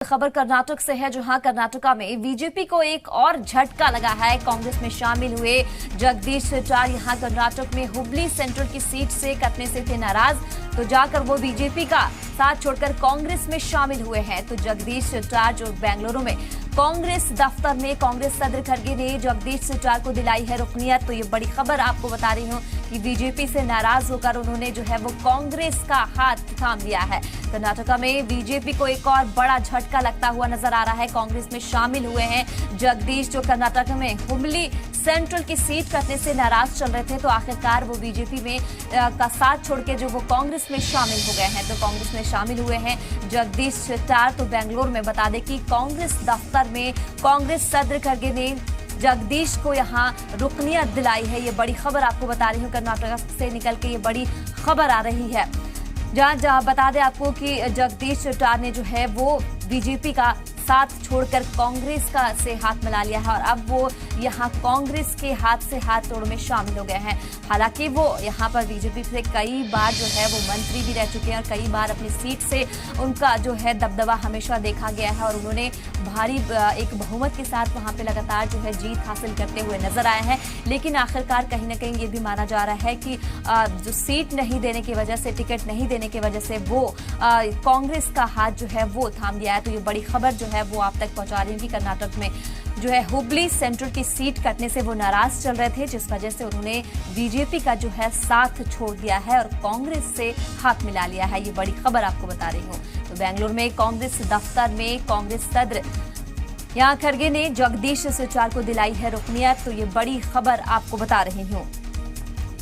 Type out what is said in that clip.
खबर कर्नाटक से है, जहां कर्नाटका में बीजेपी को एक और झटका लगा है। कांग्रेस में शामिल हुए जगदीश शेट्टार यहां कर्नाटक में हुबली सेंट्रल की सीट से कटने से थे नाराज, तो जाकर वो बीजेपी का साथ छोड़कर कांग्रेस में शामिल हुए हैं। तो जगदीश शेट्टार जो बेंगलुरु में कांग्रेस दफ्तर में कांग्रेस सदर खड़गे ने जगदीश शेट्टार को दिलाई है रुकनियत। तो ये बड़ी खबर आपको बता रही हूँ कि बीजेपी से नाराज होकर उन्होंने जो है वो कांग्रेस का हाथ थाम लिया है। कर्नाटका में बीजेपी को एक और बड़ा झटका लगता हुआ नजर आ रहा है। कांग्रेस में शामिल हुए हैं जगदीश, जो कर्नाटक में हुबली सेंट्रल की सीट कटने से नाराज चल रहे थे, तो आखिरकार वो बीजेपी में का साथ छोड़ के जो वो कांग्रेस में शामिल हो गए हैं। तो कांग्रेस में शामिल हुए हैं जगदीश शेट्टार। तो बेंगलुरु में बता दें कि कांग्रेस दफ्तर में कांग्रेस सदर खड़गे ने जगदीश को यहां रुकनियत दिलाई है। ये बड़ी खबर आपको बता रही हूँ, कर्नाटक से निकल के ये बड़ी खबर आ रही है। जहां बता दें आपको कि जगदीश शेट्टार ने जो है वो बीजेपी का साथ छोड़कर कांग्रेस का से हाथ मिला लिया है और अब वो यहां कांग्रेस के हाथ से हाथ जोड़ में शामिल हो गए हैं। हालांकि वो यहां पर बीजेपी से कई बार जो है वो मंत्री भी रह चुके हैं और कई बार अपनी सीट से उनका जो है दबदबा हमेशा देखा गया है और उन्होंने भारी एक बहुमत के साथ वहां पे लगातार जो है जीत हासिल करते हुए नजर आए हैं। लेकिन आखिरकार कहीं ना कहीं ये भी माना जा रहा है कि जो सीट नहीं देने की वजह से, टिकट नहीं देने की वजह से वो कांग्रेस का हाथ जो है वो थाम दिया है। तो ये बड़ी खबर जो है वो आप तक पहुंचा रही हूँ कि कर्नाटक में जो है हुबली सेंट्रल की सीट कटने से वो नाराज चल रहे थे, जिस वजह से उन्होंने बीजेपी का जो है साथ छोड़ दिया है और कांग्रेस से हाथ मिला लिया है। ये बड़ी खबर आपको बता रही हूँ। तो बेंगलुरु में कांग्रेस दफ्तर में कांग्रेस सदर यहां खड़गे ने जगदीश शेट्टार को दिलाई है रुकनियत। तो ये बड़ी खबर आपको बता रही हूँ।